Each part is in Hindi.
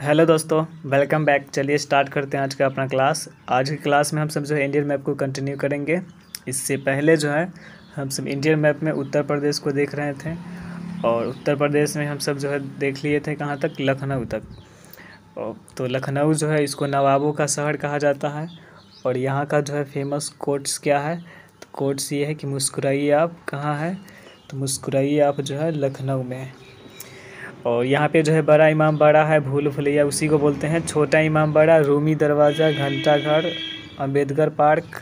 हेलो दोस्तों, वेलकम बैक। चलिए स्टार्ट करते हैं आज का अपना क्लास। आज की क्लास में हम सब जो है इंडियन मैप को कंटिन्यू करेंगे। इससे पहले जो है हम सब इंडियन मैप में उत्तर प्रदेश को देख रहे थे और उत्तर प्रदेश में हम सब जो है देख लिए थे कहाँ तक, लखनऊ तक। तो लखनऊ जो है इसको नवाबों का शहर कहा जाता है और यहाँ का जो है फेमस कोट्स क्या है, तो कोट्स ये है कि मुस्कुराइए आप कहाँ है, तो मुस्कुराइए आप जो है लखनऊ में है। और यहाँ पे जो है बड़ा इमाम बाड़ा है, भूल भुलैया उसी को बोलते हैं। छोटा इमाम बाड़ा, रूमी दरवाज़ा, घंटा घर, अम्बेडकर पार्क,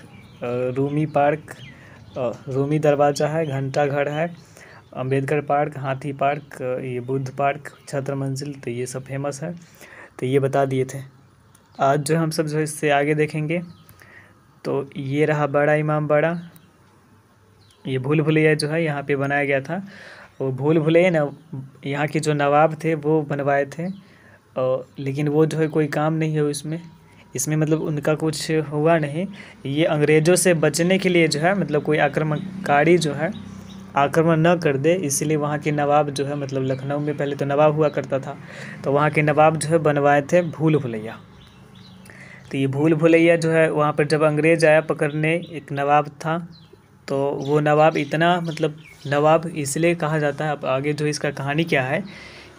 रूमी पार्क, रूमी दरवाज़ा है, घंटा घर है, अम्बेडकर पार्क, हाथी पार्क, ये बुद्ध पार्क, छत्र मंजिल, तो ये सब फेमस है। तो ये बता दिए थे। आज जो हम सब जो है इससे आगे देखेंगे। तो ये रहा बड़ा इमाम बाड़ा। ये भूल भुलैया जो है यहाँ पे बनाया गया था। वो भूल भुलैया ना, यहाँ के जो नवाब थे वो बनवाए थे और लेकिन वो जो है कोई काम नहीं है इसमें इसमें मतलब उनका कुछ हुआ नहीं। ये अंग्रेज़ों से बचने के लिए जो है मतलब कोई आक्रमणकारी जो है आक्रमण न कर दे, इसलिए वहाँ के नवाब जो है मतलब लखनऊ में पहले तो नवाब हुआ करता था, तो वहाँ के नवाब जो है बनवाए थे भूल भुलैया। तो ये भूल भुलैया जो है वहाँ पर जब अंग्रेज़ आया पकड़ने, एक नवाब था, तो वो नवाब इतना मतलब नवाब इसलिए कहा जाता है। अब आगे जो इसका कहानी क्या है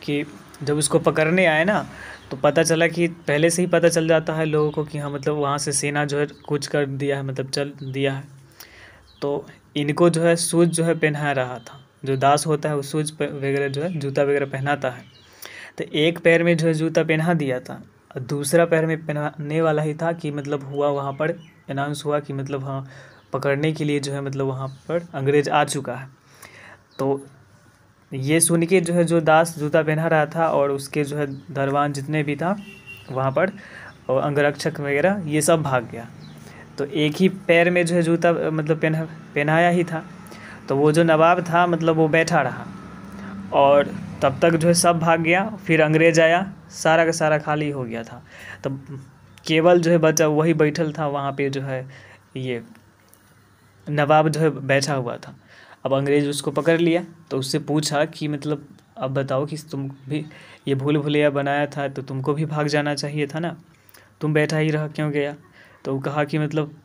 कि जब उसको पकड़ने आए ना, तो पता चला कि पहले से ही पता चल जाता है लोगों को कि हाँ मतलब वहाँ से सेना जो है कूच कर दिया है, मतलब चल दिया है। तो इनको जो है शूज़ जो है पहना रहा था, जो दास होता है वो शूज़ वगैरह जो है जूता वगैरह पहनाता है। तो एक पैर में जो है जूता पहना दिया था और दूसरा पैर में पहनाने वाला ही था कि मतलब हुआ वहाँ पर अनाउंस हुआ कि मतलब हाँ पकड़ने के लिए जो है मतलब वहाँ पर अंग्रेज़ आ चुका है। तो ये सुन के जो है जो दास जूता पहना रहा था और उसके जो है दरबान जितने भी था वहाँ पर और अंगरक्षक वगैरह ये सब भाग गया। तो एक ही पैर में जो है जूता मतलब पहनाया ही था, तो वो जो नवाब था मतलब वो बैठा रहा और तब तक जो है सब भाग गया। फिर अंग्रेज़ आया, सारा का सारा खाली हो गया था। तब केवल जो है बचा वही बैठल था वहाँ पे जो है ये नवाब जो है बैठा हुआ था। अब अंग्रेज़ उसको पकड़ लिया तो उससे पूछा कि मतलब अब बताओ कि तुम भी ये भूल भुलैया बनाया था तो तुमको भी भाग जाना चाहिए था ना, तुम बैठा ही रह क्यों गया। तो वो कहा कि मतलब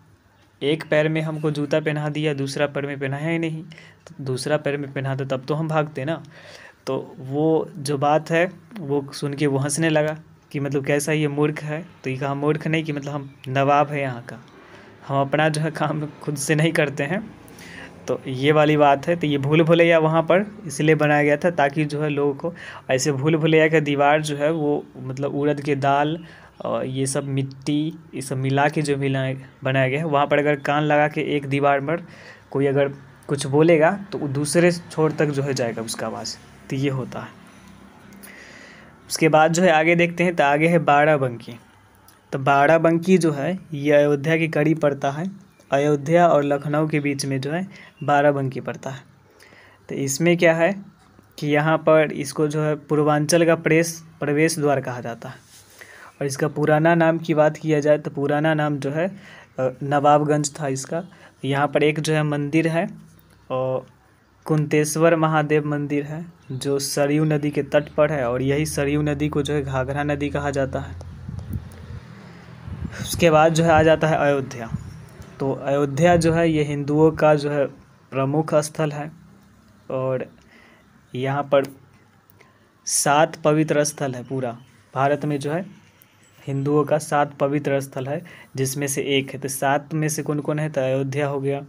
एक पैर में हमको जूता पहना दिया, दूसरा पैर में पहनाया ही नहीं, तो दूसरा पैर में पहनाता तब तो हम भागते ना। तो वो जो बात है वो सुन के वो हंसने लगा कि मतलब कैसा ये मूर्ख है। तो ये कहा मूर्ख नहीं कि मतलब हम नवाब है यहाँ का, हम अपना जो है काम खुद से नहीं करते हैं। तो ये वाली बात है। तो ये भूल भुलैया वहाँ पर इसलिए बनाया गया था ताकि जो है लोगों को ऐसे भूल भुलैया का दीवार जो है वो मतलब उड़द के दाल और ये सब मिट्टी ये सब मिला के जो बनाया गया है, वहाँ पर अगर कान लगा के एक दीवार पर कोई अगर कुछ बोलेगा तो वो दूसरे छोर तक जो है जाएगा उसका आवाज़। तो ये होता है। उसके बाद जो है आगे देखते हैं। तो आगे है बाराबंकी। तो बाराबंकी जो है ये अयोध्या की कड़ी पड़ता है। अयोध्या और लखनऊ के बीच में जो है बाराबंकी पड़ता है। तो इसमें क्या है कि यहाँ पर इसको जो है पूर्वांचल का प्रवेश द्वार कहा जाता है। और इसका पुराना नाम की बात किया जाए तो पुराना नाम जो है नवाबगंज था इसका। यहाँ पर एक जो है मंदिर है और कुंतेश्वर महादेव मंदिर है जो सरयू नदी के तट पर है और यही सरयू नदी को जो है घाघरा नदी कहा जाता है। उसके बाद जो है आ जाता है अयोध्या। तो अयोध्या जो है ये हिंदुओं का जो है प्रमुख स्थल है और यहाँ पर 7 पवित्र स्थल है। पूरा भारत में जो है हिंदुओं का 7 पवित्र स्थल है जिसमें से एक है। तो 7 में से कौन कौन है, तो अयोध्या हो गया,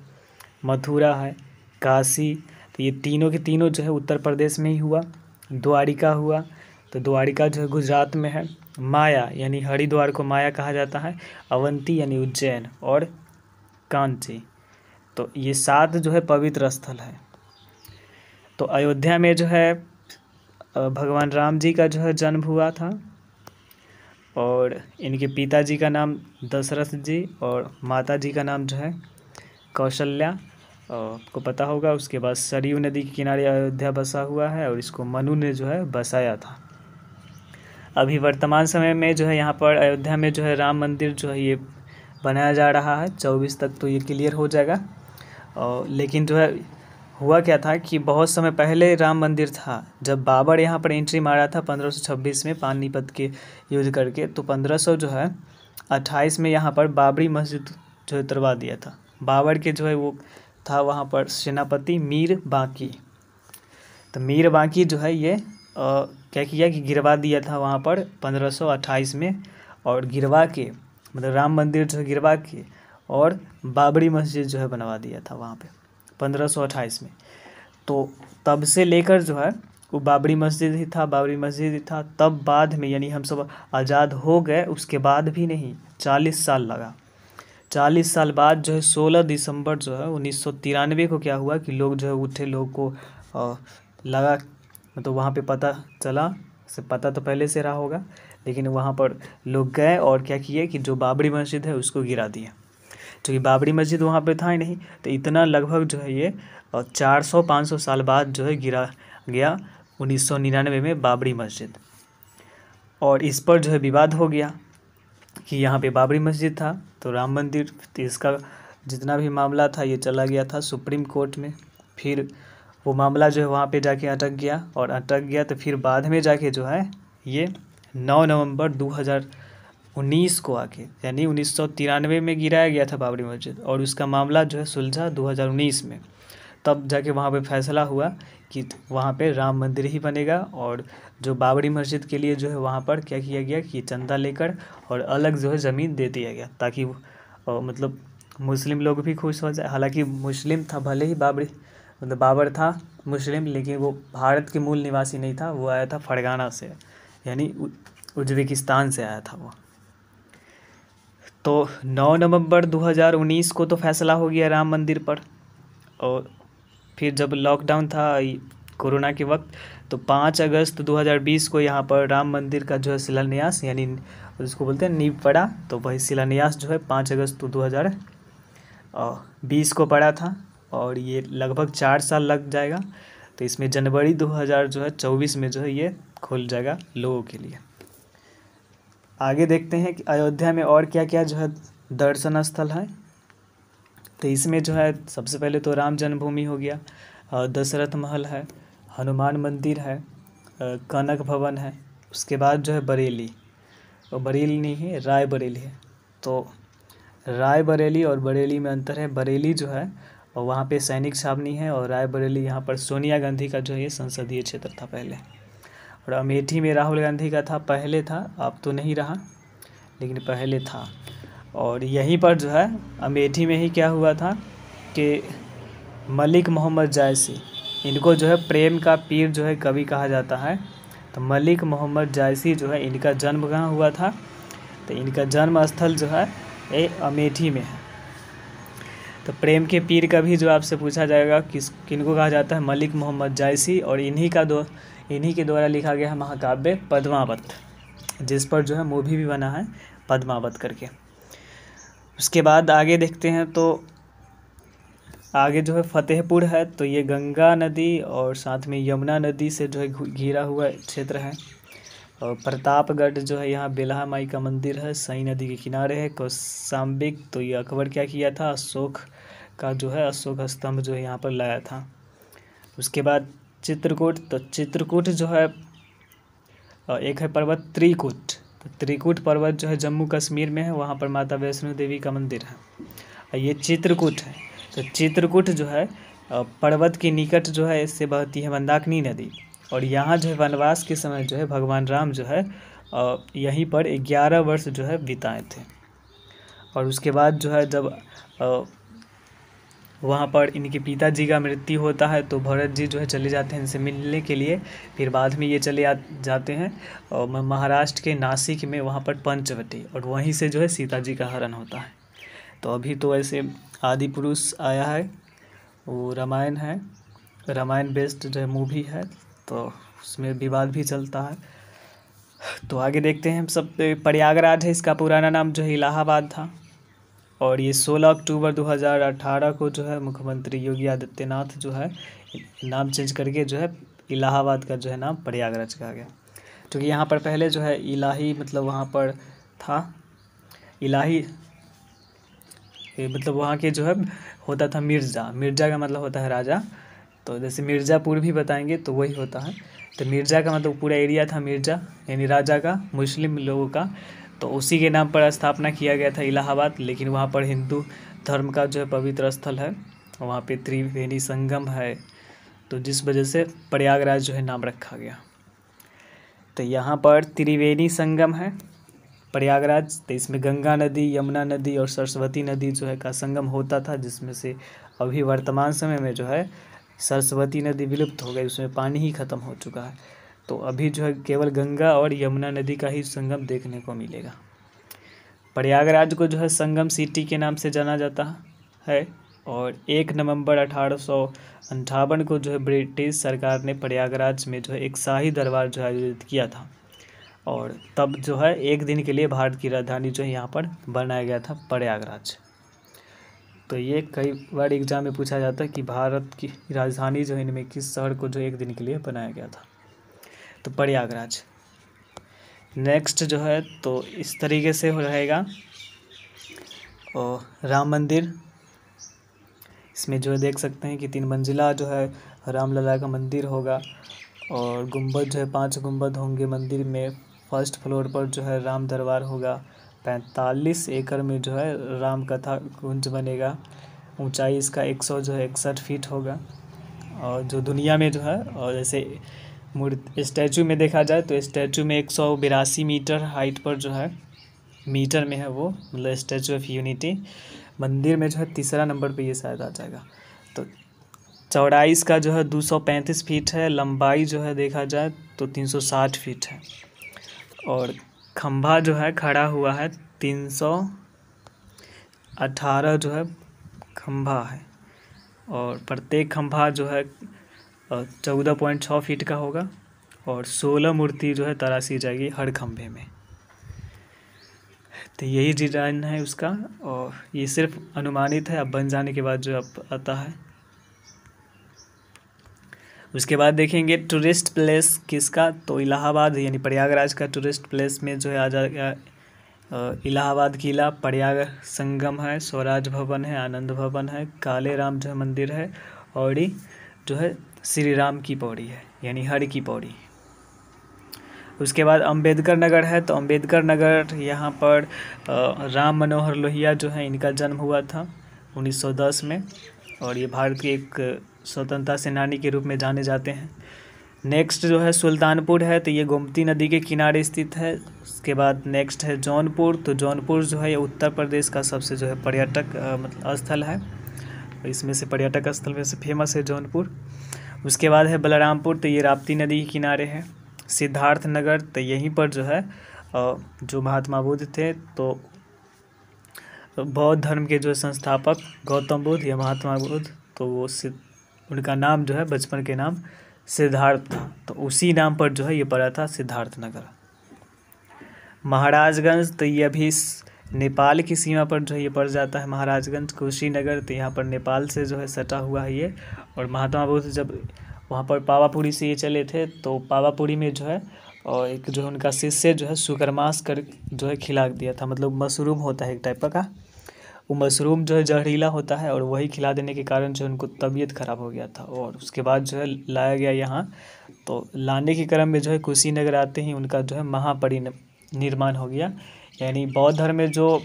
मथुरा है, काशी, तो ये तीनों के तीनों जो है उत्तर प्रदेश में ही हुआ। द्वारिका हुआ, तो द्वारिका जो है गुजरात में है। माया यानी हरिद्वार को माया कहा जाता है। अवंती यानी उज्जैन और कांची, तो ये 7 जो है पवित्र स्थल है। तो अयोध्या में जो है भगवान राम जी का जो है जन्म हुआ था और इनके पिताजी का नाम दशरथ जी और माता जी का नाम जो है कौशल्या, आपको पता होगा। उसके बाद सरयू नदी के किनारे अयोध्या बसा हुआ है और इसको मनु ने जो है बसाया था। अभी वर्तमान समय में जो है यहाँ पर अयोध्या में जो है राम मंदिर जो है ये बनाया जा रहा है। 24 तक तो ये क्लियर हो जाएगा। और लेकिन जो है हुआ क्या था कि बहुत समय पहले राम मंदिर था। जब बाबर यहाँ पर एंट्री मारा था 1526 में पानीपत के युद्ध करके, तो 1500 जो है 28 में यहाँ पर बाबरी मस्जिद जो है तुड़वा दिया था। बाबर के जो है वो था वहाँ पर सेनापति मीर बाँकी। तो मीर बाँकी जो है ये क्या किया कि गिरवा दिया था वहाँ पर 1528 में, और गिरवा के मतलब राम मंदिर जो है गिरवा के और बाबरी मस्जिद जो है बनवा दिया था वहाँ पे 1528 में। तो तब से लेकर जो है वो बाबरी मस्जिद ही था, बाबरी मस्जिद ही था। तब बाद में यानी हम सब आज़ाद हो गए उसके बाद भी नहीं, 40 साल लगा। 40 साल बाद जो है 16 दिसंबर जो है 1993 को क्या हुआ कि लोग जो है उठे, लोग को लगा, मतलब वहाँ पे पता चला, से पता तो पहले से रहा होगा, लेकिन वहाँ पर लोग गए और क्या किए कि जो बाबरी मस्जिद है उसको गिरा दिया। क्योंकि बाबरी मस्जिद वहाँ पे था ही नहीं, तो इतना लगभग जो है ये 400-500 साल बाद जो है गिरा गया 1999 में बाबरी मस्जिद। और इस पर जो है विवाद हो गया कि यहाँ पे बाबरी मस्जिद था तो राम मंदिर, तो इसका जितना भी मामला था ये चला गया था सुप्रीम कोर्ट में। फिर वो मामला जो है वहाँ पे जाके अटक गया, और अटक गया तो फिर बाद में जाके जो है ये 9 नवंबर 2019 को आके, यानी 1993 में गिराया गया था बाबरी मस्जिद, और उसका मामला जो है सुलझा 2019 में। तब जाके वहाँ पे फैसला हुआ कि वहाँ पे राम मंदिर ही बनेगा। और जो बाबरी मस्जिद के लिए जो है वहाँ पर क्या किया गया कि चंदा लेकर और अलग जो है ज़मीन दे दिया गया, ताकि मतलब मुस्लिम लोग भी खुश हो जाए। हालांकि मुस्लिम था, भले ही मतलब बाबर था मुस्लिम, लेकिन वो भारत के मूल निवासी नहीं था, वो आया था फरगाना से, यानी उज्बेकिस्तान से आया था वो। तो 9 नवंबर 2019 को तो फैसला हो गया राम मंदिर पर। और फिर जब लॉकडाउन था कोरोना के वक्त, तो 5 अगस्त 2020 को यहाँ पर राम मंदिर का जो है शिलान्यास, यानी उसको बोलते हैं नींव पड़ा, तो वही शिलान्यास जो है 5 अगस्त 2020 को पड़ा था। और ये लगभग 4 साल लग जाएगा, तो इसमें जनवरी 2024 में जो है ये खुल जाएगा लोगों के लिए। आगे देखते हैं कि अयोध्या में और क्या क्या जो है दर्शन स्थल है। तो इसमें जो है सबसे पहले तो राम जन्मभूमि हो गया, दशरथ महल है, हनुमान मंदिर है, कनक भवन है। उसके बाद जो है बरेली, और बरेली नहीं है, राय बरेली है। तो राय बरेली और बरेली में अंतर है। बरेली जो है और वहाँ पे सैनिक छावनी है, और राय बरेली यहाँ पर सोनिया गांधी का जो है ये संसदीय क्षेत्र था पहले। और अमेठी में राहुल गांधी का था, पहले था, अब तो नहीं रहा, लेकिन पहले था। और यहीं पर जो है अमेठी में ही क्या हुआ था कि मलिक मोहम्मद जायसी, इनको जो है प्रेम का पीर जो है कवि कहा जाता है। तो मलिक मोहम्मद जायसी जो है इनका जन्म कहाँ हुआ था, तो इनका जन्म स्थल जो है ये अमेठी में है। तो प्रेम के पीर का भी जो आपसे पूछा जाएगा किनको कहा जाता है, मलिक मोहम्मद जायसी। और इन्हीं के द्वारा लिखा गया है महाकाव्य पद्मावत, जिस पर जो है मूवी भी बना है पद्मावत करके। उसके बाद आगे देखते हैं, तो आगे जो है फतेहपुर है, तो ये गंगा नदी और साथ में यमुना नदी से जो है घिरा हुआ क्षेत्र है। और प्रतापगढ़ जो है यहाँ बेल्हा माई का मंदिर है, सई नदी के किनारे है। कौशाम्बिक, तो ये अकबर क्या किया था, अशोक का जो है अशोक स्तंभ जो है यहाँ पर लाया था। उसके बाद चित्रकूट, तो चित्रकूट जो है एक है पर्वत त्रिकूट, तो त्रिकूट पर्वत जो है जम्मू कश्मीर में है, वहाँ पर माता वैष्णो देवी का मंदिर है। और ये चित्रकूट है, तो चित्रकूट जो है पर्वत के निकट जो है इससे बहती है मंदाकिनी नदी। और यहाँ जो है वनवास के समय जो है भगवान राम जो है यहीं पर 11 वर्ष जो है बिताए थे। और उसके बाद जो है जब वहाँ पर इनके पिताजी का मृत्यु होता है, तो भरत जी जो है चले जाते हैं इनसे मिलने के लिए। फिर बाद में ये चले जाते हैं और महाराष्ट्र के नासिक में वहाँ पर पंचवटी, और वहीं से जो है सीता जी का हरण होता है। तो अभी तो ऐसे आदि पुरुष आया है, वो रामायण है, रामायण बेस्ड जो है मूवी है, तो उसमें विवाद भी चलता है। तो आगे देखते हैं हम सब। प्रयागराज है, इसका पुराना नाम जो है इलाहाबाद था। और ये 16 अक्टूबर 2018 को जो है मुख्यमंत्री योगी आदित्यनाथ जो है नाम चेंज करके जो है इलाहाबाद का जो है नाम प्रयागराज कहा गया। क्योंकि यहाँ पर पहले जो है इलाही मतलब वहाँ पर था, इलाही मतलब वहाँ के जो है होता था मिर्ज़ा, मिर्ज़ा का मतलब होता है राजा। तो जैसे मिर्ज़ापुर भी बताएंगे तो वही होता है। तो मिर्ज़ा का मतलब पूरा एरिया था मिर्ज़ा, यानी राजा का, मुस्लिम लोगों का। तो उसी के नाम पर स्थापना किया गया था इलाहाबाद। लेकिन वहाँ पर हिंदू धर्म का जो है पवित्र स्थल है, वहाँ पे त्रिवेणी संगम है, तो जिस वजह से प्रयागराज जो है नाम रखा गया। तो यहाँ पर त्रिवेणी संगम है प्रयागराज। तो इसमें गंगा नदी, यमुना नदी और सरस्वती नदी जो है का संगम होता था, जिसमें से अभी वर्तमान समय में जो है सरस्वती नदी विलुप्त हो गई, उसमें पानी ही ख़त्म हो चुका है। तो अभी जो है केवल गंगा और यमुना नदी का ही संगम देखने को मिलेगा। प्रयागराज को जो है संगम सिटी के नाम से जाना जाता है। और 1 नवंबर 1858 को जो है ब्रिटिश सरकार ने प्रयागराज में जो है एक शाही दरबार जो है आयोजित किया था। और तब जो है एक दिन के लिए भारत की राजधानी जो है यहाँ पर बनाया गया था प्रयागराज। तो ये कई बार एग्जाम में पूछा जाता है कि भारत की राजधानी जो है इनमें किस शहर को जो एक दिन के लिए बनाया गया था, तो प्रयागराज। नेक्स्ट जो है तो इस तरीके से हो रहेगा। और राम मंदिर, इसमें जो है देख सकते हैं कि 3 मंजिला जो है रामलला का मंदिर होगा। और गुंबद जो है 5 गुंबद होंगे मंदिर में। फर्स्ट फ्लोर पर जो है राम दरबार होगा। 45 एकड़ में जो है राम कथा कुंज बनेगा। ऊंचाई इसका 161 फीट होगा। और जो दुनिया में जो है, और जैसे स्टैचू में देखा जाए तो स्टैचू में 182 मीटर हाइट पर जो है, मीटर में है वो, मतलब स्टैचू ऑफ यूनिटी। मंदिर में जो है 3रा नंबर पे ये शायद आ जाएगा। तो चौड़ाई इसका जो है 235 फीट है। लंबाई जो है देखा जाए तो 360 फीट है। और खंभा जो है खड़ा हुआ है 318 जो है खंभा है। और प्रत्येक खंभा जो है 14.6 फीट का होगा। और 16 मूर्ति जो है तराशी जाएगी हर खंभे में। तो यही डिज़ाइन है उसका। और ये सिर्फ अनुमानित है, अब बन जाने के बाद जो अब आता है। उसके बाद देखेंगे टूरिस्ट प्लेस किसका, तो इलाहाबाद यानी प्रयागराज का टूरिस्ट प्लेस में जो है आ जाएगा इलाहाबाद किला, प्रयाग संगम है, स्वराज भवन है, आनंद भवन है, काले राम जो है मंदिर है, और ये जो है श्री राम की पौड़ी है, यानी हर की पौड़ी। उसके बाद अम्बेडकर नगर है। तो अम्बेडकर नगर यहाँ पर राम मनोहर लोहिया जो है इनका जन्म हुआ था 1910 में। और ये भारत के एक स्वतंत्रता सेनानी के रूप में जाने जाते हैं। नेक्स्ट जो है सुल्तानपुर है। तो ये गोमती नदी के किनारे स्थित है। उसके बाद नेक्स्ट है जौनपुर। तो जौनपुर जो है ये उत्तर प्रदेश का सबसे जो है पर्यटक मतलब स्थल है। इसमें से पर्यटक स्थल में से फेमस है जौनपुर। उसके बाद है बलरामपुर। तो ये राप्ती नदी के किनारे है। सिद्धार्थ नगर, तो यहीं पर जो है जो महात्मा बुद्ध थे, तो बौद्ध धर्म के जो संस्थापक गौतम बुद्ध या महात्मा बुद्ध, तो वो उनका नाम जो है बचपन के नाम सिद्धार्थ था, तो उसी नाम पर जो है ये पड़ा था सिद्धार्थ नगर। महाराजगंज, तो ये अभी नेपाल की सीमा पर जो है ये पड़ जाता है महाराजगंज। कुशीनगर, तो यहाँ पर नेपाल से जो है सटा हुआ है ये। और महात्मा बुद्ध जब वहाँ पर पावापुरी से ये चले थे, तो पावापुरी में जो है और एक जो है उनका शिष्य जो है सुकरमास कर जो है खिला दिया था, मतलब मशरूम होता है एक टाइप का। वो मशरूम जो है जहरीला होता है, और वही खिला देने के कारण जो उनको तबीयत खराब हो गया था। और उसके बाद जो है लाया गया यहाँ। तो लाने के क्रम में जो है कुशीनगर आते ही उनका जो है महापरिनिर्वाण हो गया। यानी बौद्ध धर्म में जो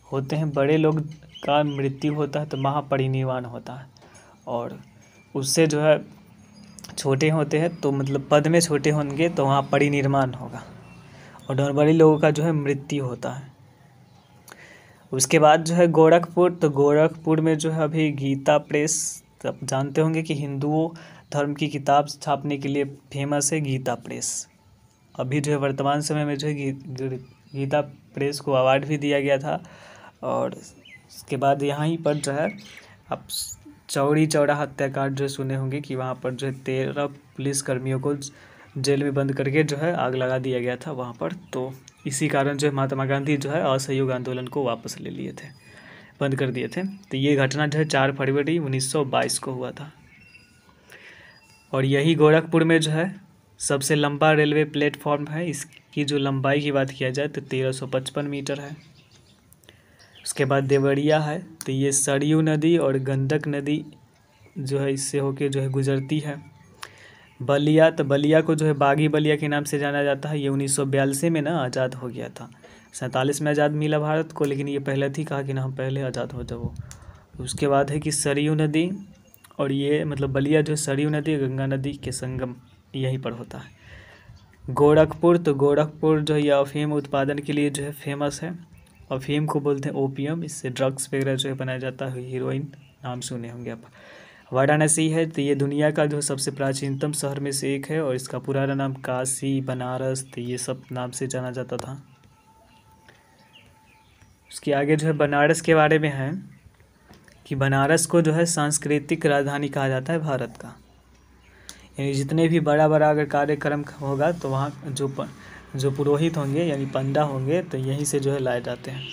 होते हैं बड़े लोग का मृत्यु होता है तो महापरिनिर्वाण होता है। और उससे जो है छोटे होते हैं तो मतलब पद में छोटे होंगे तो वहाँ परिनिर्वाण होगा। और नॉर्मली लोगों का जो है मृत्यु होता है। उसके बाद जो है गोरखपुर। तो गोरखपुर में जो है अभी गीता प्रेस, तो आप जानते होंगे कि हिंदुओं धर्म की किताब छापने के लिए फेमस है गीता प्रेस। अभी जो है वर्तमान समय में जो है गीता प्रेस को अवार्ड भी दिया गया था। और उसके बाद यहाँ पर जो है आप चौरी चौरा हत्याकांड जो सुने होंगे कि वहाँ पर जो है 13 पुलिसकर्मियों को जेल में बंद करके जो है आग लगा दिया गया था वहाँ पर। तो इसी कारण जो है महात्मा गांधी जो है असहयोग आंदोलन को वापस ले लिए थे, बंद कर दिए थे। तो ये घटना जो है 4 फरवरी 1922 को हुआ था। और यही गोरखपुर में जो है सबसे लंबा रेलवे प्लेटफॉर्म है। इसकी जो लंबाई की बात किया जाए तो 1355 मीटर है। उसके बाद देवरिया है। तो ये सरयू नदी और गंडक नदी जो है इससे होके जो है गुजरती है। बलिया, तो बलिया को जो है बागी बलिया के नाम से जाना जाता है। ये 1942 में ना आज़ाद हो गया था। 47 में आज़ाद मिला भारत को, लेकिन ये पहले थी कहा कि ना हम पहले आज़ाद हो जाओ। उसके बाद है कि सरयू नदी, और ये मतलब बलिया जो है सरयू नदी गंगा नदी के संगम यहीं पर होता है। गोरखपुर, तो गोरखपुर जो है ये अफीम उत्पादन के लिए जो है फेमस है। अफीम को बोलते हैं ओपियम, इससे ड्रग्स वगैरह जो है बनाया जाता है, हीरोइन नाम सुने होंगे आप। वाराणसी है, तो ये दुनिया का जो सबसे प्राचीनतम शहर में से एक है, और इसका पुराना नाम काशी, बनारस, तो ये सब नाम से जाना जाता था। उसके आगे जो है बनारस के बारे में है कि बनारस को जो है सांस्कृतिक राजधानी कहा जाता है भारत का। यानी जितने भी बड़ा बड़ा अगर कार्यक्रम होगा तो वहाँ जो पुरोहित होंगे यानी पंडा होंगे तो यहीं से जो है लाए जाते हैं।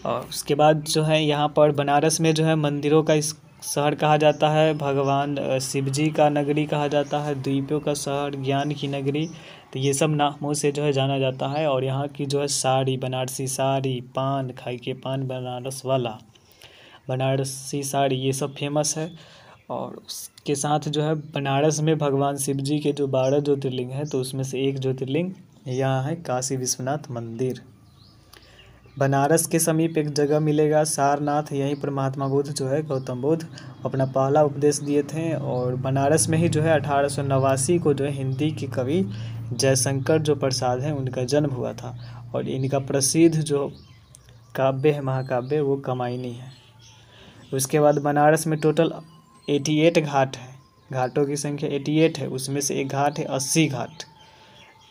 और उसके बाद जो है यहाँ पर बनारस में जो है मंदिरों का इस शहर कहा जाता है, भगवान शिव जी का नगरी कहा जाता है, द्वीपों का शहर, ज्ञान की नगरी, तो ये सब नामों से जो है जाना जाता है। और यहाँ की जो है साड़ी, बनारसी साड़ी, पान, खाई के पान बनारस वाला, बनारसी साड़ी, ये सब फेमस है। और उसके साथ जो है बनारस में भगवान शिव जी के जो 12 ज्योतिर्लिंग हैं, तो उसमें से एक ज्योतिर्लिंग यहाँ है काशी विश्वनाथ मंदिर। बनारस के समीप एक जगह मिलेगा सारनाथ, यहीं पर महात्मा बुद्ध जो है गौतम बुद्ध अपना पहला उपदेश दिए थे। और बनारस में ही जो है 1889 को जो है हिंदी के कवि जयशंकर जो प्रसाद हैं उनका जन्म हुआ था। और इनका प्रसिद्ध जो काव्य है, महाकाव्य, वो कामायनी है। उसके बाद बनारस में टोटल 88 घाट है, घाटों की संख्या 88 है। उसमें से एक घाट है 80 घाट,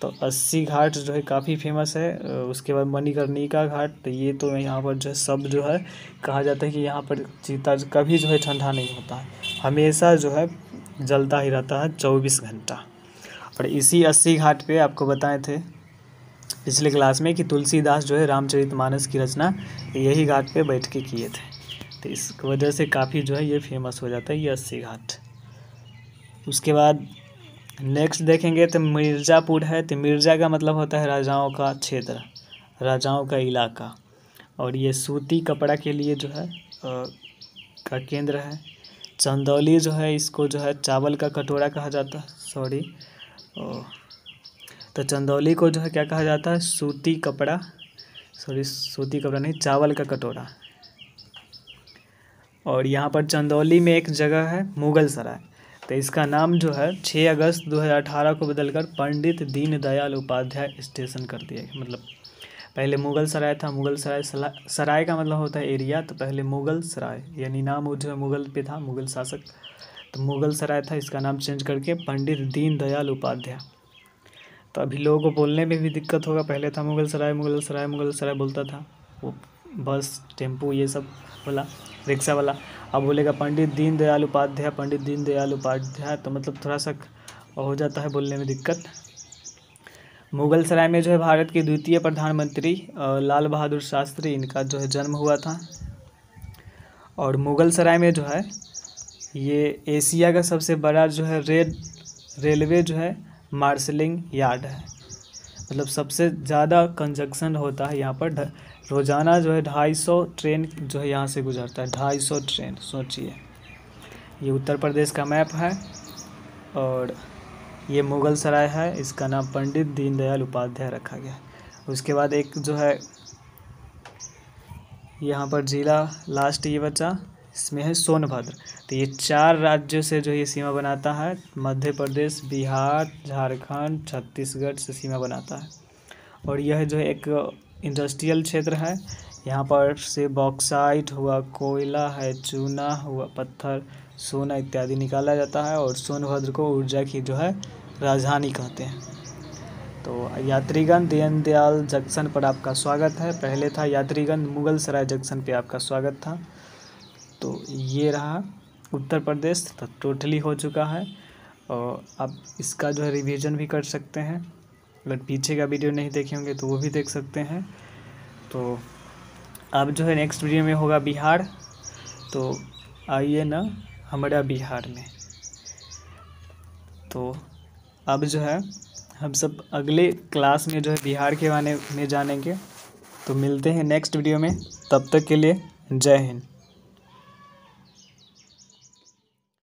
तो 80 घाट जो है काफ़ी फेमस है। उसके बाद मणिकर्णिका घाट, तो ये तो यहाँ पर जो है सब जो है कहा जाता है कि यहाँ पर चीता कभी जो है ठंडा नहीं होता है, हमेशा जो है जलता ही रहता है 24 घंटा। और इसी 80 घाट पे आपको बताए थे पिछले क्लास में कि तुलसीदास जो है रामचरितमानस की रचना यही घाट पे बैठ के किए थे, तो इस वजह से काफ़ी जो है ये फेमस हो जाता है ये 80 घाट। उसके बाद नेक्स्ट देखेंगे तो मिर्ज़ापुर है, तो मिर्ज़ा का मतलब होता है राजाओं का क्षेत्र, राजाओं का इलाका। और ये सूती कपड़ा के लिए जो है का केंद्र है। चंदौली जो है इसको जो है चावल का कटोरा कहा जाता है, तो चंदौली को जो है क्या कहा जाता है, सूती कपड़ा नहीं, चावल का कटोरा। और यहाँ पर चंदौली में एक जगह है मुगल सराय, तो इसका नाम जो है 6 अगस्त 2018 को बदलकर पंडित दीनदयाल उपाध्याय स्टेशन कर दिया गया। मतलब पहले मुगल सराय था, मुगल सराय का मतलब होता है एरिया, तो पहले मुगल सराय यानी नाम जो है मुगल पे था, मुगल शासक, तो मुगल सराय था, इसका नाम चेंज करके पंडित दीनदयाल उपाध्याय। तो अभी लोगों को बोलने में भी दिक्कत होगा, पहले था मुगल सराय बोलता था वो बस, टेम्पू, ये सब वाला, रिक्शा वाला। अब बोलेगा पंडित दीनदयाल उपाध्याय, तो मतलब थोड़ा सा हो जाता है बोलने में दिक्कत। मुगल सराय में जो है भारत के द्वितीय प्रधानमंत्री लाल बहादुर शास्त्री, इनका जो है जन्म हुआ था। और मुगल सराय में जो है ये एशिया का सबसे बड़ा जो है रेलवे जो है मार्शलिंग यार्ड है। मतलब सबसे ज़्यादा कंजक्शन होता है यहाँ पर, रोज़ाना जो है 250 ट्रेन जो है यहाँ से गुजरता है, 250 ट्रेन, सोचिए। ये उत्तर प्रदेश का मैप है और ये मुगल सराय है, इसका नाम पंडित दीनदयाल उपाध्याय रखा गया। उसके बाद एक जो है यहाँ पर जिला लास्ट ये बचा, इसमें है सोनभद्र। तो ये 4 राज्यों से जो ये सीमा बनाता है, मध्य प्रदेश, बिहार, झारखंड, छत्तीसगढ़ से सीमा बनाता है। और यह जो है एक इंडस्ट्रियल क्षेत्र है, यहाँ पर से बॉक्साइट हुआ, कोयला है, चूना हुआ, पत्थर, सोना इत्यादि निकाला जाता है। और सोनभद्र को ऊर्जा की जो है राजधानी कहते हैं। तो यात्रीगण दीनदयाल जंक्शन पर आपका स्वागत है। पहले था यात्रीगण मुगल सराय जंक्शन पे आपका स्वागत था। तो ये रहा उत्तर प्रदेश, तो टोटली हो चुका है। और आप इसका जो है रिवीजन भी कर सकते हैं, अगर पीछे का वीडियो नहीं देखे होंगे तो वो भी देख सकते हैं। तो अब जो है नेक्स्ट वीडियो में होगा बिहार, तो आइए ना हमारा बिहार में। तो अब जो है हम सब अगले क्लास में जो है बिहार के बारे में जानेंगे। तो मिलते हैं नेक्स्ट वीडियो में, तब तक के लिए जय हिंद।